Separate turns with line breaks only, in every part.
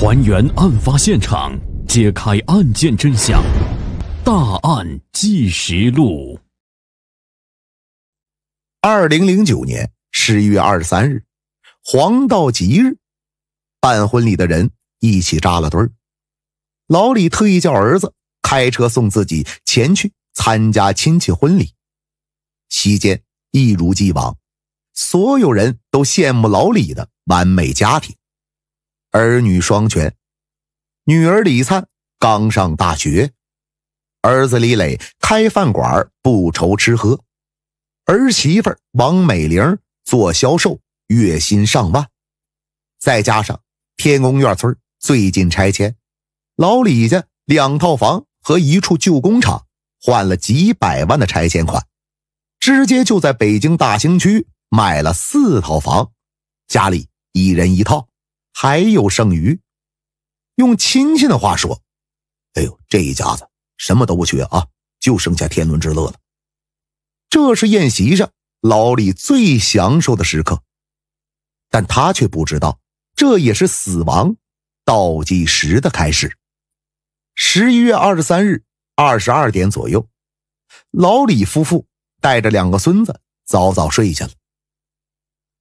还原案发现场，揭开案件真相。大案纪实录。
2009年11月23日，黄道吉日，办婚礼的人一起扎了堆儿。老李特意叫儿子开车送自己前去参加亲戚婚礼。席间一如既往，所有人都羡慕老李的完美家庭，儿女双全。女儿李灿刚上大学，儿子李磊开饭馆不愁吃喝，儿媳妇王美玲做销售，月薪上万。再加上天宫院村最近拆迁，老李家2套房和一处旧工厂换了几百万的拆迁款，直接就在北京大兴区买了4套房，家里一人1套，还有剩余。用亲戚的话说，哎呦，这一家子什么都不缺啊，就剩下天伦之乐了。这是宴席上老李最享受的时刻，但他却不知道，这也是死亡倒计时的开始。11月23日22点左右，老李夫妇带着2个孙子早早睡下了。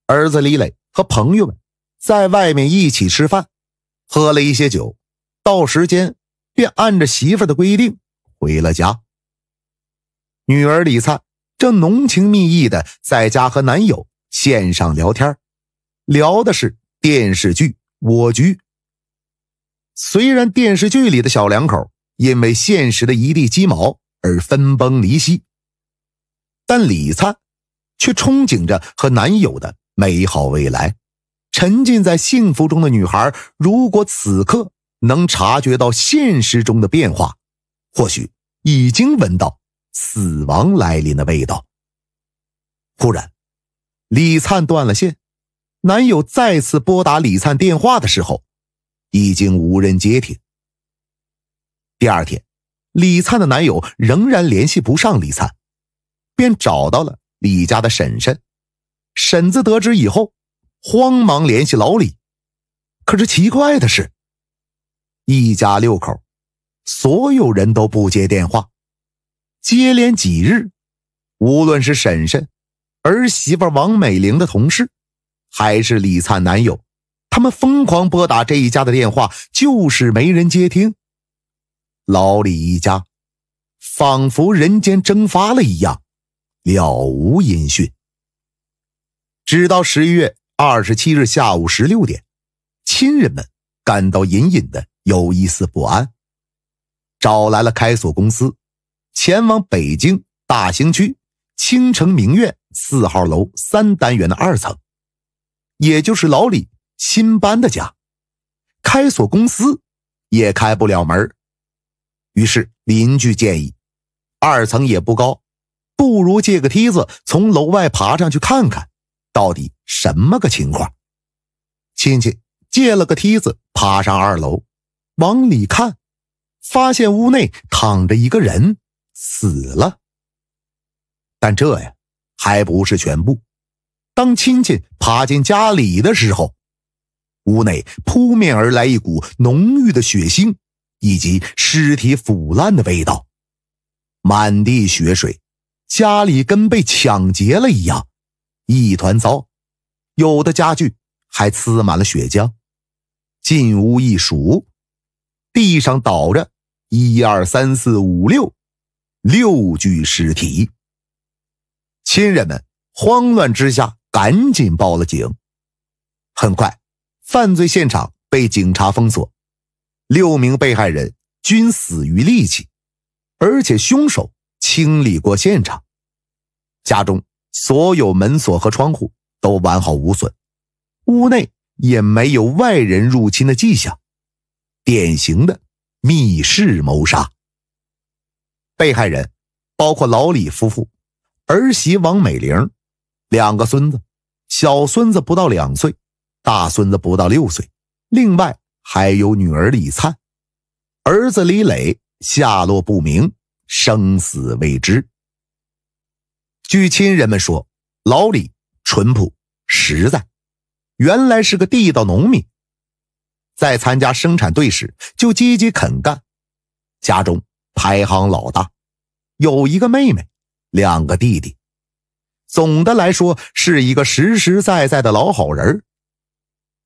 儿子李磊和朋友们在外面一起吃饭，喝了一些酒，到时间便按着媳妇的规定回了家。女儿李灿正浓情蜜意的在家和男友线上聊天，聊的是电视剧《我居》。虽然电视剧里的小两口因为现实的一地鸡毛而分崩离析，但李灿却憧憬着和男友的美好未来。沉浸在幸福中的女孩，如果此刻能察觉到现实中的变化，或许已经闻到死亡来临的味道。忽然，李灿断了线，男友再次拨打李灿电话的时候，已经无人接听。第二天，李灿的男友仍然联系不上李灿，便找到了李家的婶婶。婶子得知以后，慌忙联系老李。可是奇怪的是，一家6口，所有人都不接电话。接连几日，无论是婶婶、儿媳妇王美玲的同事，还是李灿男友，他们疯狂拨打这一家的电话，就是没人接听。老李一家仿佛人间蒸发了一样，了无音讯。直到11月27日下午16点，亲人们感到隐隐的有一丝不安，找来了开锁公司，前往北京大兴区青城名苑4号楼3单元的2层，也就是老李新搬的家。开锁公司也开不了门，于是邻居建议，2层也不高，不如借个梯子从楼外爬上去看看到底什么个情况。亲戚借了个梯子爬上2楼，往里看，发现屋内躺着一个人，死了。但这呀还不是全部，当亲戚爬进家里的时候，屋内扑面而来一股浓郁的血腥以及尸体腐烂的味道，满地血水，家里跟被抢劫了一样，一团糟，有的家具还呲满了血浆。进屋一数，地上倒着1、2、3、4、5、6具尸体。亲人们慌乱之下赶紧报了警。很快，犯罪现场被警察封锁，6名被害人均死于利器，而且凶手清理过现场。家中所有门锁和窗户都完好无损，屋内也没有外人入侵的迹象，典型的密室谋杀。被害人包括老李夫妇、儿媳王美玲、2个孙子，小孙子不到2岁，大孙子不到6岁，另外还有女儿李灿，儿子李磊下落不明，生死未知。据亲人们说，老李淳朴实在，原来是个地道农民。在参加生产队时就积极肯干，家中排行老大，有一个妹妹，2个弟弟。总的来说是一个实实在在的老好人。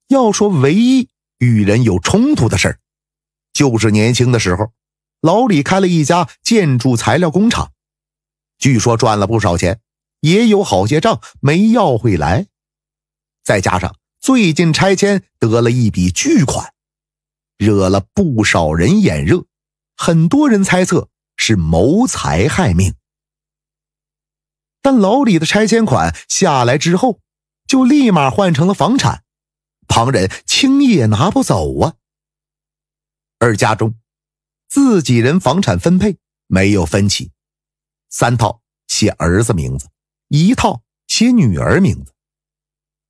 要说唯一与人有冲突的事儿，就是年轻的时候老李开了一家建筑材料工厂，据说赚了不少钱，也有好些账没要回来，再加上最近拆迁得了一笔巨款，惹了不少人眼热，很多人猜测是谋财害命。但老李的拆迁款下来之后，就立马换成了房产，旁人轻易也拿不走啊。而家中自己人房产分配没有分歧，3套写儿子名字，1套写女儿名字。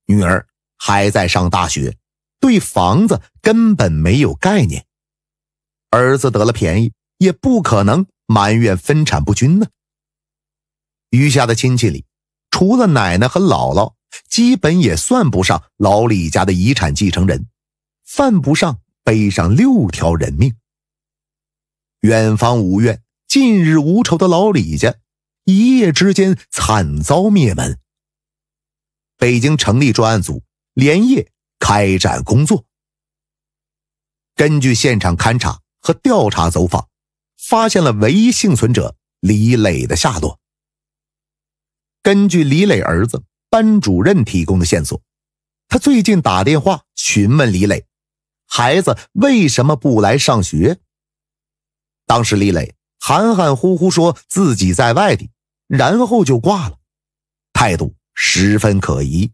女儿还在上大学，对房子根本没有概念。儿子得了便宜，也不可能埋怨分产不均呢。余下的亲戚里，除了奶奶和姥姥，基本也算不上老李家的遗产继承人，犯不上背上6条人命。远方无怨，近日无仇的老李家，一夜之间惨遭灭门。北京成立专案组，连夜开展工作。根据现场勘查和调查走访，发现了唯一幸存者李磊的下落。根据李磊儿子班主任提供的线索，他最近打电话询问李磊，孩子为什么不来上学。当时李磊含含糊糊说自己在外地，然后就挂了，态度十分可疑。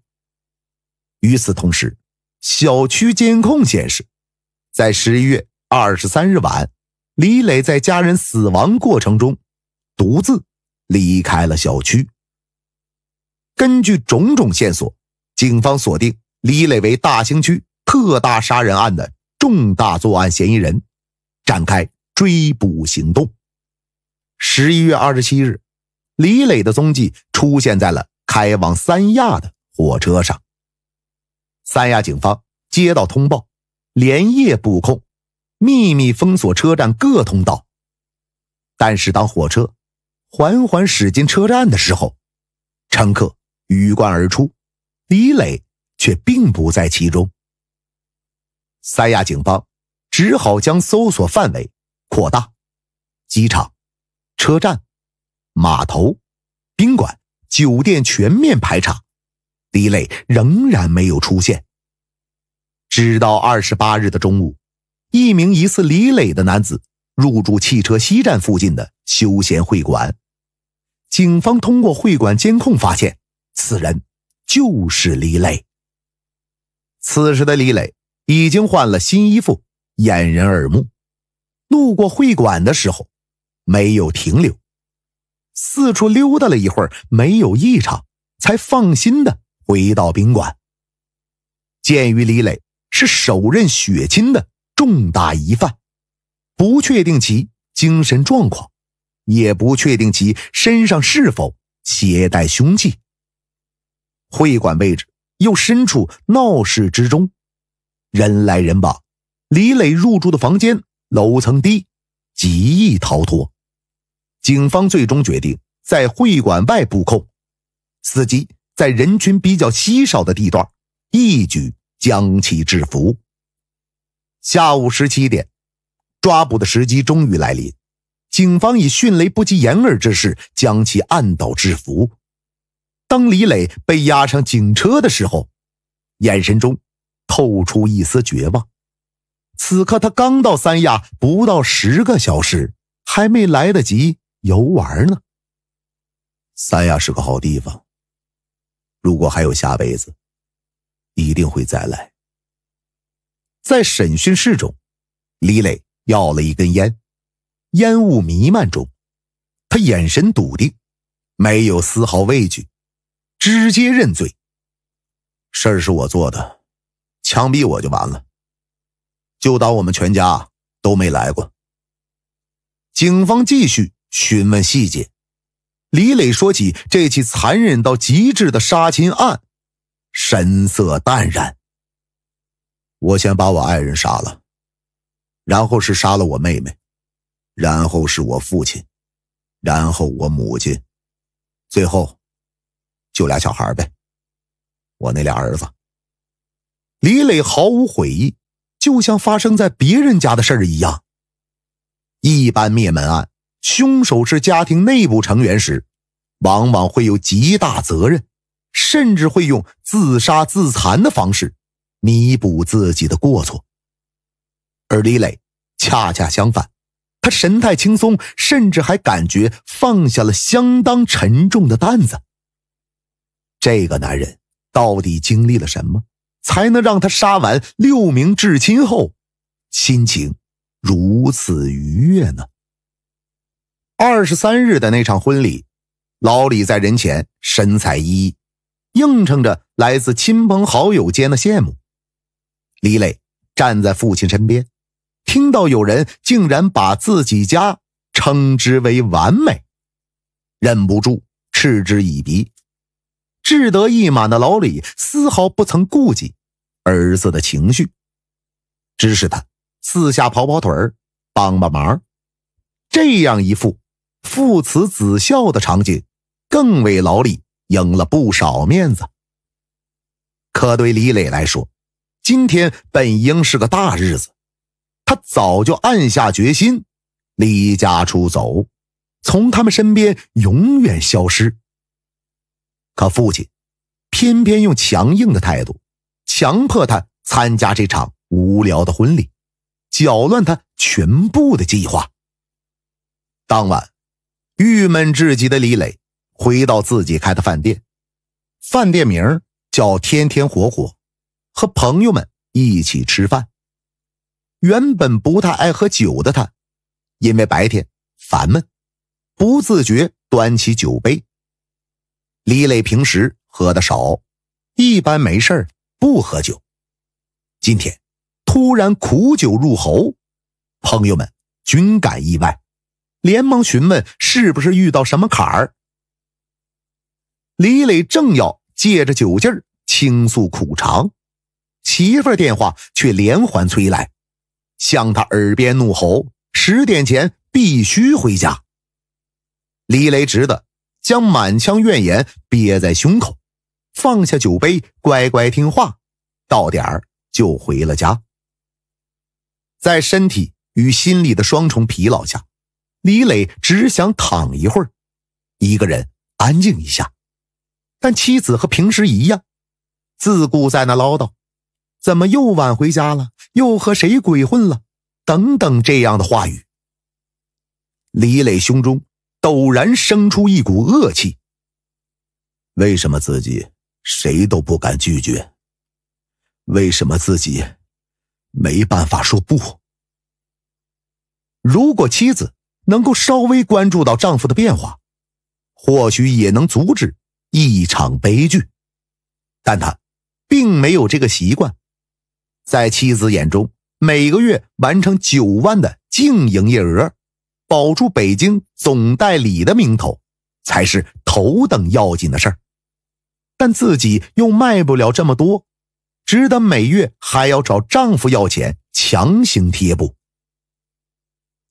与此同时，小区监控显示，在11月23日晚，李磊在家人死亡过程中独自离开了小区。根据种种线索，警方锁定李磊为大兴区特大杀人案的重大作案嫌疑人，展开追捕行动。11月27日，李磊的踪迹出现在了开往三亚的火车上。三亚警方接到通报，连夜布控，秘密封锁车站各通道。但是当火车缓缓驶进车站的时候，乘客鱼贯而出，李磊却并不在其中。三亚警方只好将搜索范围扩大，机场、车站、码头、宾馆、酒店全面排查，李磊仍然没有出现。直到28日的中午，一名疑似李磊的男子入住汽车西站附近的休闲会馆。警方通过会馆监控发现，此人就是李磊。此时的李磊已经换了新衣服，掩人耳目。路过会馆的时候没有停留，四处溜达了一会儿，没有异常，才放心的回到宾馆。鉴于李磊是首任血亲的重大疑犯，不确定其精神状况，也不确定其身上是否携带凶器。会馆位置又身处闹市之中，人来人往，李磊入住的房间楼层低，极易逃脱。警方最终决定在会馆外布控，伺机在人群比较稀少的地段一举将其制服。下午17点，抓捕的时机终于来临，警方以迅雷不及掩耳之势将其按倒制服。当李磊被押上警车的时候，眼神中透出一丝绝望。此刻他刚到三亚不到10个小时，还没来得及游玩呢。三亚是个好地方，如果还有下辈子，一定会再来。在审讯室中，李磊要了一根烟，烟雾弥漫中，他眼神笃定，没有丝毫畏惧，直接认罪。事儿是我做的，枪毙我就完了，就当我们全家都没来过。警方继续询问细节，李磊说起这起残忍到极致的杀亲案，神色淡然。我先把我爱人杀了，然后是杀了我妹妹，然后是我父亲，然后我母亲，最后就俩小孩呗，我那俩儿子。李磊毫无悔意，就像发生在别人家的事儿一样。一般灭门案，凶手是家庭内部成员时，往往会有极大责任，甚至会用自杀自残的方式弥补自己的过错。而李磊恰恰相反，他神态轻松，甚至还感觉放下了相当沉重的担子。这个男人到底经历了什么，才能让他杀完6名至亲后，心情如此愉悦呢？23日的那场婚礼，老李在人前神采奕奕，映衬着来自亲朋好友间的羡慕。李磊站在父亲身边，听到有人竟然把自己家称之为完美，忍不住嗤之以鼻。志得意满的老李丝毫不曾顾及儿子的情绪，只是他四下跑跑腿儿，帮帮忙。这样一副父慈子孝的场景，更为老李赢了不少面子。可对李磊来说，今天本应是个大日子，他早就暗下决心离家出走，从他们身边永远消失。可父亲偏偏用强硬的态度强迫他参加这场无聊的婚礼，搅乱他全部的计划。当晚，郁闷至极的李磊回到自己开的饭店，饭店名叫天天火火，和朋友们一起吃饭。原本不太爱喝酒的他，因为白天烦闷，不自觉端起酒杯。李磊平时喝得少，一般没事不喝酒。今天突然苦酒入喉，朋友们均感意外，连忙询问是不是遇到什么坎儿。李磊正要借着酒劲儿倾诉苦肠，媳妇儿电话却连环催来，向他耳边怒吼10点前必须回家。李磊只得将满腔怨言憋在胸口，放下酒杯，乖乖听话，到点儿就回了家。在身体与心理的双重疲劳下，李磊只想躺一会儿，一个人安静一下。但妻子和平时一样，自顾在那唠叨，怎么又晚回家了，又和谁鬼混了，等等这样的话语。李磊胸中陡然生出一股恶气，为什么自己谁都不敢拒绝？为什么自己没办法说不？如果妻子能够稍微关注到丈夫的变化，或许也能阻止一场悲剧。但她并没有这个习惯，在妻子眼中，每个月完成9万的净营业额，保住北京总代理的名头，才是头等要紧的事儿。但自己又卖不了这么多，只得每月还要找丈夫要钱，强行贴补。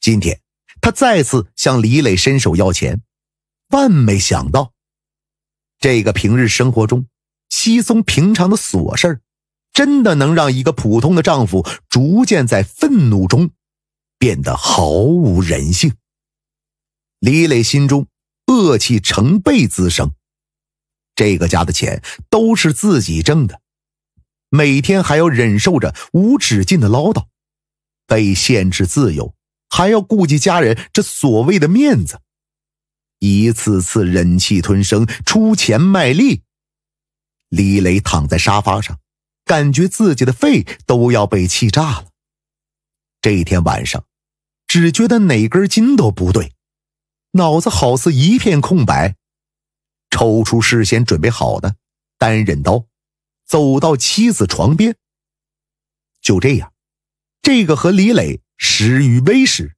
今天她再次向李磊伸手要钱，万没想到，这个平日生活中稀松平常的琐事儿，真的能让一个普通的丈夫逐渐在愤怒中变得毫无人性。李磊心中恶气成倍滋生，这个家的钱都是自己挣的，每天还要忍受着无止境的唠叨，被限制自由，还要顾及家人这所谓的面子，一次次忍气吞声，出钱卖力。李磊躺在沙发上，感觉自己的肺都要被气炸了。这天晚上，只觉得哪根筋都不对，脑子好似一片空白，抽出事先准备好的单刃刀，走到妻子床边。就这样，这个和李磊识于微时，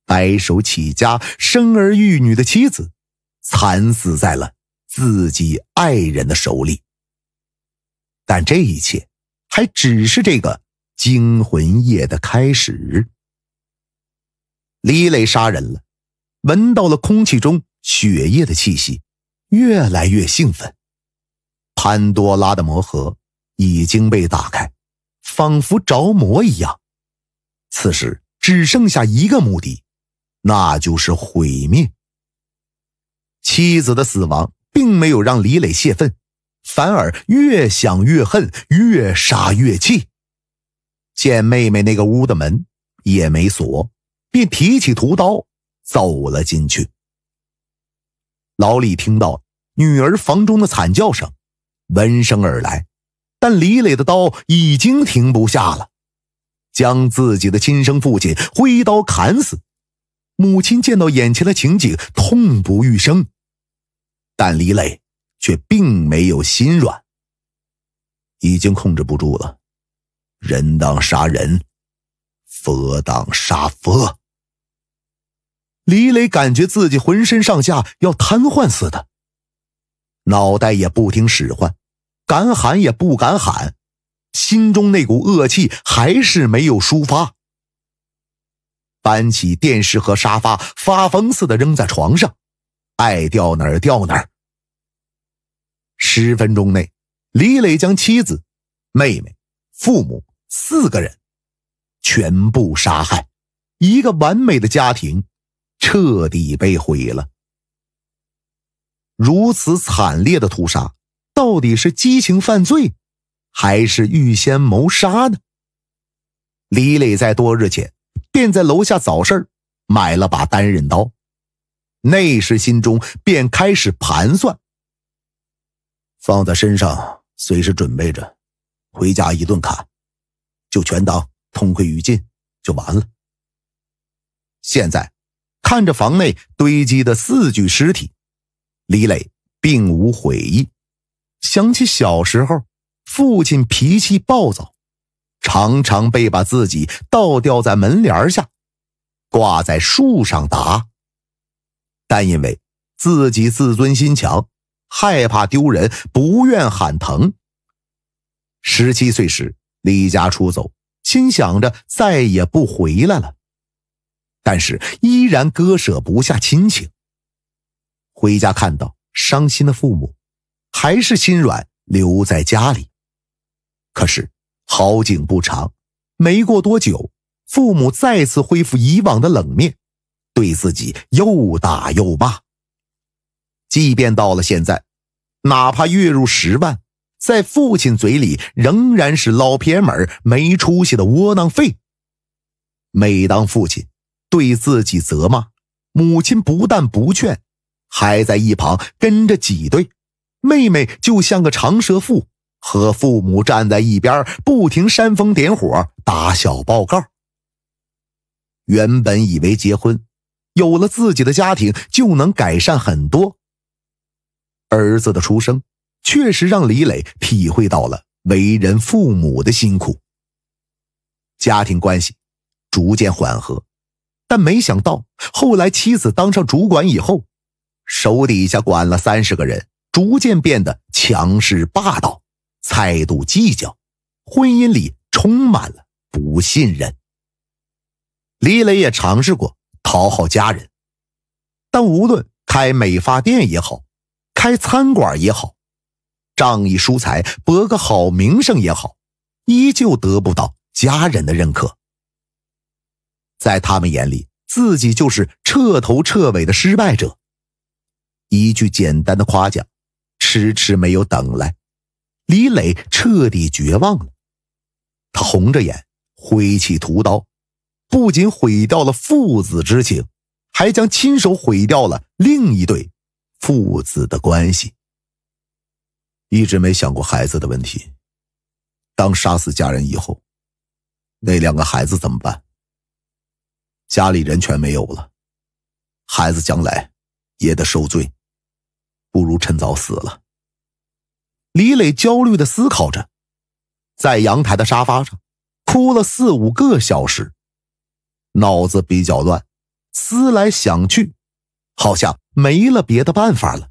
白手起家生儿育女的妻子，惨死在了自己爱人的手里。但这一切还只是这个惊魂夜的开始。李磊杀人了，闻到了空气中血液的气息，越来越兴奋。潘多拉的魔盒已经被打开，仿佛着魔一样。此时只剩下一个目的，那就是毁灭。妻子的死亡并没有让李磊泄愤，反而越想越恨，越杀越气。见妹妹那个屋的门也没锁，便提起屠刀走了进去。老李听到女儿房中的惨叫声，闻声而来，但李磊的刀已经停不下了，将自己的亲生父亲挥刀砍死。母亲见到眼前的情景，痛不欲生，但李磊却并没有心软。已经控制不住了，人当杀人，佛当杀佛。李磊感觉自己浑身上下要瘫痪似的，脑袋也不听使唤，敢喊也不敢喊，心中那股恶气还是没有抒发。搬起电视和沙发，发疯似的扔在床上，爱掉哪儿掉哪儿。10分钟内，李磊将妻子、妹妹、父母4个人全部杀害，一个完美的家庭彻底被毁了。如此惨烈的屠杀，到底是激情犯罪，还是预先谋杀呢？李磊在多日前便在楼下早市买了把单刃刀，那时心中便开始盘算，放在身上随时准备着，回家一顿砍，就全当痛快于尽就完了。现在看着房内堆积的4具尸体，李磊并无悔意，想起小时候父亲脾气暴躁，常常被把自己倒吊在门帘下，挂在树上打。但因为自己自尊心强，害怕丢人，不愿喊疼。17岁时离家出走，心想着再也不回来了，但是依然割舍不下亲情。回家看到伤心的父母，还是心软留在家里。可是好景不长，没过多久，父母再次恢复以往的冷面，对自己又打又骂。即便到了现在，哪怕月入10万，在父亲嘴里仍然是老偏门、没出息的窝囊废。每当父亲对自己责骂，母亲不但不劝，还在一旁跟着挤兑。妹妹就像个长舌妇，和父母站在一边，不停煽风点火，打小报告。原本以为结婚，有了自己的家庭就能改善很多，儿子的出生确实让李磊体会到了为人父母的辛苦。家庭关系逐渐缓和，但没想到后来妻子当上主管以后，手底下管了30个人，逐渐变得强势霸道，态度计较，婚姻里充满了不信任。李磊也尝试过讨好家人，但无论开美发店也好，开餐馆也好，仗义疏财博个好名声也好，依旧得不到家人的认可。在他们眼里，自己就是彻头彻尾的失败者。一句简单的夸奖迟迟没有等来，李磊彻底绝望了。他红着眼挥起屠刀，不仅毁掉了父子之情，还将亲手毁掉了另一对父子的关系。一直没想过孩子的问题，当杀死家人以后，那2个孩子怎么办？家里人全没有了，孩子将来也得受罪，不如趁早死了。李磊焦虑地思考着，在阳台的沙发上哭了4、5个小时，脑子比较乱，思来想去，好像没了别的办法了。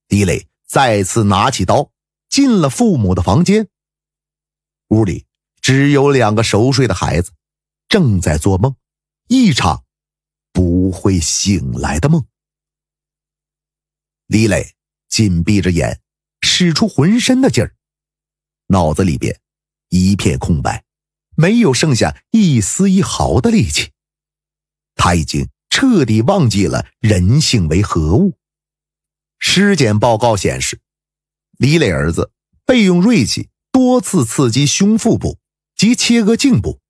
李磊再次拿起刀，进了父母的房间。屋里只有2个熟睡的孩子正在做梦，一场不会醒来的梦。李磊紧闭着眼，使出浑身的劲儿，脑子里边一片空白，没有剩下一丝一毫的力气。他已经彻底忘记了人性为何物。尸检报告显示，李磊儿子被用锐器多次刺击胸腹部及切割颈部，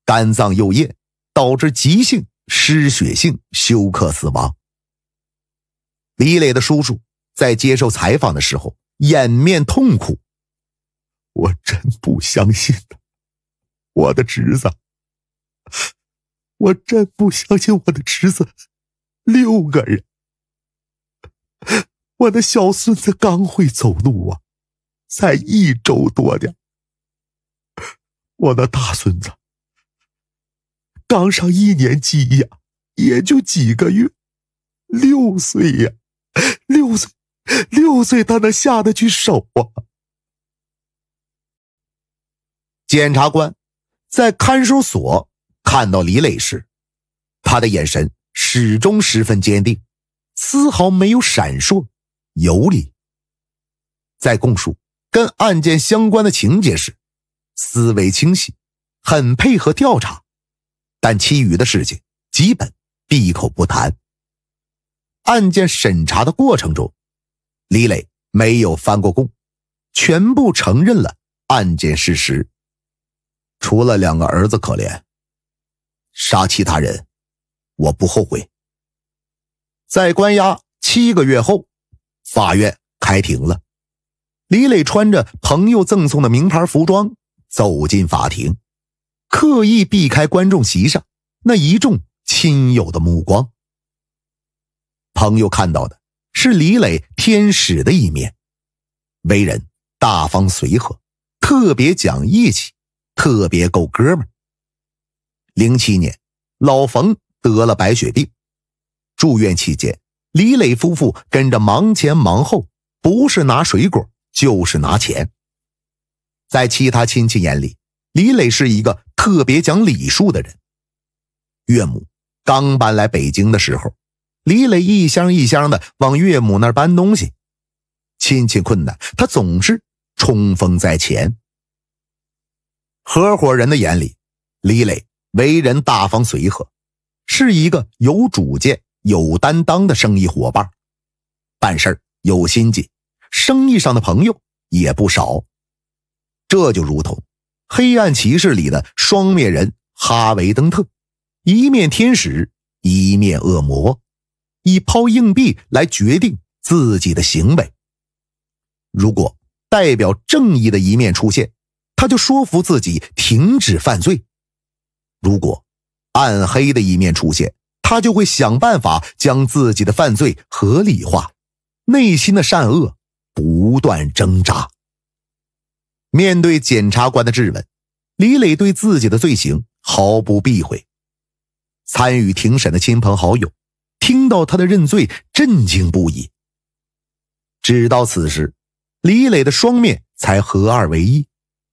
肝脏右叶，导致急性失血性休克死亡。李磊的叔叔在接受采访的时候掩面痛哭：“我真不相信的，我的侄子，我真不相信我的侄子6个人。我的小孙子刚会走路啊，才1周多点。我的大孙子刚上1年级呀，也就几个月，6岁呀，6岁他能下得去手啊？”检察官在看守所看到李磊时，他的眼神始终十分坚定，丝毫没有闪烁游离。在供述跟案件相关的情节时，思维清晰，很配合调查，但其余的事情基本闭口不谈。案件审查的过程中，李磊没有翻过供，全部承认了案件事实。除了2个儿子可怜，杀其他人我不后悔。在关押7个月后，法院开庭了。李磊穿着朋友赠送的名牌服装走进法庭，刻意避开观众席上那一众亲友的目光。朋友看到的是李磊天使的一面，为人大方随和，特别讲义气，特别够哥们儿。07年，老冯得了白血病，住院期间，李磊夫妇跟着忙前忙后，不是拿水果就是拿钱。在其他亲戚眼里，李磊是一个特别讲礼数的人。岳母刚搬来北京的时候，李磊一箱一箱的往岳母那儿搬东西，亲戚困难他总是冲锋在前。合伙人的眼里，李磊为人大方随和，是一个有主见有担当的生意伙伴，办事有心计，生意上的朋友也不少。这就如同黑暗骑士里的双面人哈维登特，一面天使一面恶魔，以抛硬币来决定自己的行为。如果代表正义的一面出现，他就说服自己停止犯罪；如果暗黑的一面出现，他就会想办法将自己的犯罪合理化，内心的善恶不断挣扎。面对检察官的质问，李磊对自己的罪行毫不避讳。参与庭审的亲朋好友听到他的认罪，震惊不已。直到此时，李磊的双面才合二为一，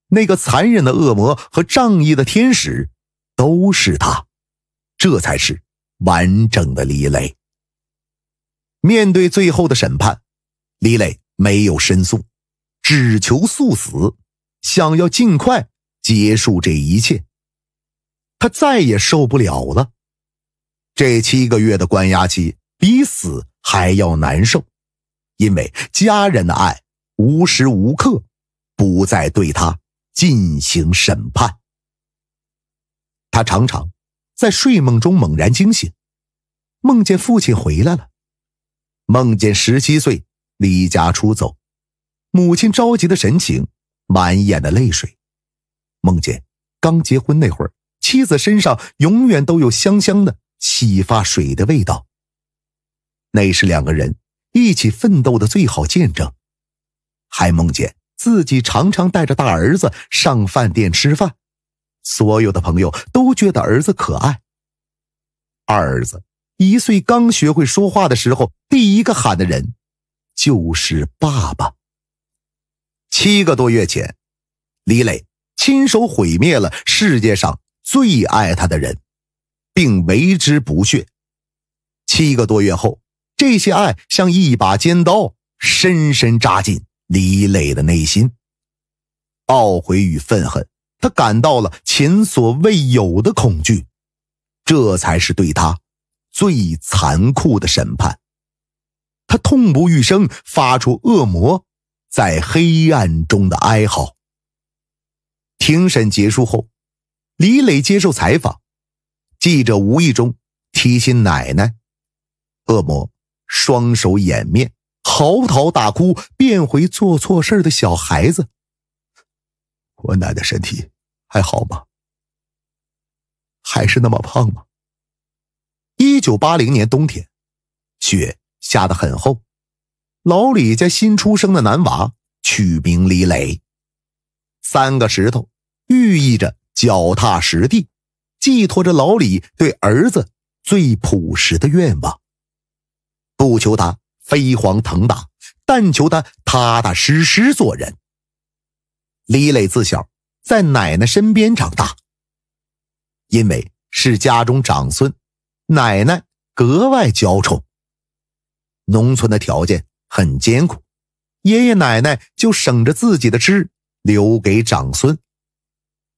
那个残忍的恶魔和仗义的天使都是他，这才是完整的李磊。面对最后的审判，李磊没有申诉，只求速死，想要尽快结束这一切。他再也受不了了。这7个月的关押期比死还要难受，因为家人的爱无时无刻不在对他进行审判。他常常在睡梦中猛然惊醒，梦见父亲回来了，梦见17岁离家出走，母亲着急的神情，满眼的泪水，梦见刚结婚那会儿，妻子身上永远都有香香的洗发水的味道，那是2个人一起奋斗的最好见证。还梦见自己常常带着大儿子上饭店吃饭，所有的朋友都觉得儿子可爱。二儿子1岁刚学会说话的时候，第一个喊的人就是爸爸。7个多月前，李磊亲手毁灭了世界上最爱他的人，并为之不屑。7个多月后，这些爱像一把尖刀，深深扎进李磊的内心。懊悔与愤恨，他感到了前所未有的恐惧，这才是对他最残酷的审判。他痛不欲生，发出恶魔在黑暗中的哀嚎。庭审结束后，李磊接受采访，记者无意中提起奶奶，恶魔双手掩面，嚎啕大哭，变回做错事的小孩子。我奶奶身体还好吗？还是那么胖吗？1980年冬天，雪下得很厚，老李家新出生的男娃取名李磊。3个石头寓意着脚踏实地，寄托着老李对儿子最朴实的愿望。不求他飞黄腾达，但求他踏踏实实做人。李磊自小在奶奶身边长大，因为是家中长孙，奶奶格外娇宠。农村的条件很艰苦，爷爷奶奶就省着自己的吃，留给长孙。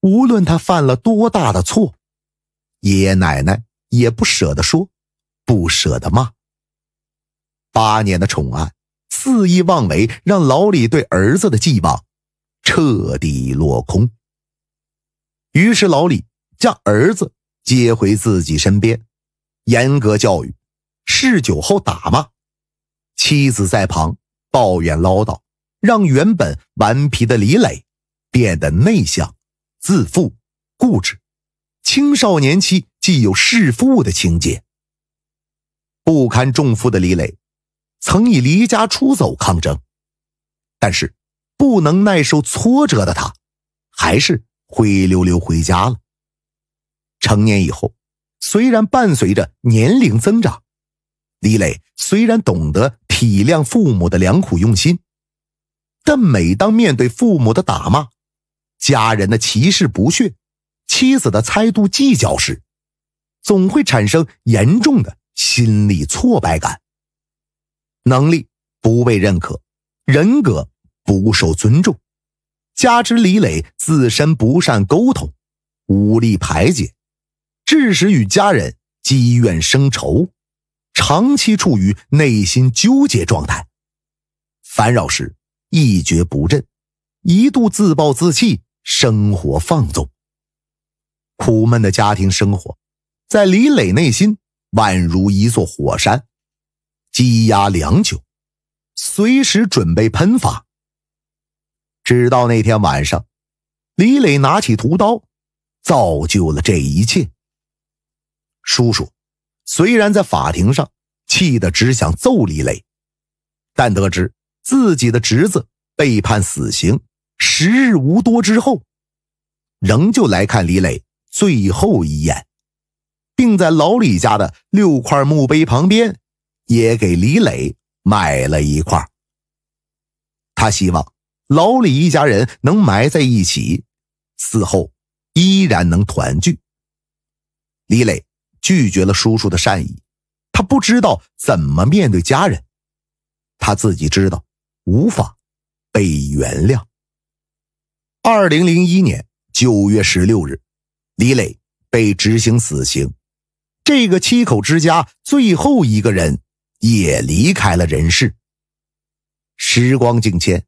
无论他犯了多大的错，爷爷奶奶也不舍得说，不舍得骂。8年的宠爱肆意妄为，让老李对儿子的寄望彻底落空。于是老李将儿子接回自己身边，严格教育，嗜酒后打骂，妻子在旁抱怨唠叨，让原本顽皮的李磊变得内向、自负、固执，青少年期既有弑父的情节。不堪重负的李磊曾以离家出走抗争，但是不能耐受挫折的他还是灰溜溜回家了。成年以后，虽然伴随着年龄增长，李磊虽然懂得体谅父母的良苦用心，但每当面对父母的打骂、家人的歧视不屑、妻子的猜度计较时，总会产生严重的心理挫败感。能力不被认可，人格不受尊重，加之李磊自身不善沟通，无力排解，致使与家人积怨生仇，长期处于内心纠结状态。烦扰时一蹶不振，一度自暴自弃，生活放纵。苦闷的家庭生活在李磊内心宛如一座火山，积压良久，随时准备喷发。直到那天晚上，李磊拿起屠刀，造就了这一切。叔叔虽然在法庭上气得只想揍李磊，但得知自己的侄子被判死刑，时日无多之后，仍旧来看李磊最后一眼，并在老李家的6块墓碑旁边也给李磊买了一块。他希望老李一家人能埋在一起，死后依然能团聚。李磊拒绝了叔叔的善意，他不知道怎么面对家人，他自己知道无法被原谅。2001年9月16日，李磊被执行死刑，这个7口之家最后一个人也离开了人世。时光境迁，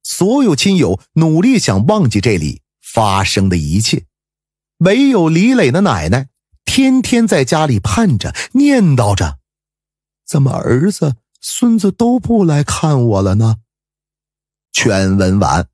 所有亲友努力想忘记这里发生的一切，唯有李磊的奶奶天天在家里盼着，念叨着，怎么儿子孙子都不来看我了呢？全文完。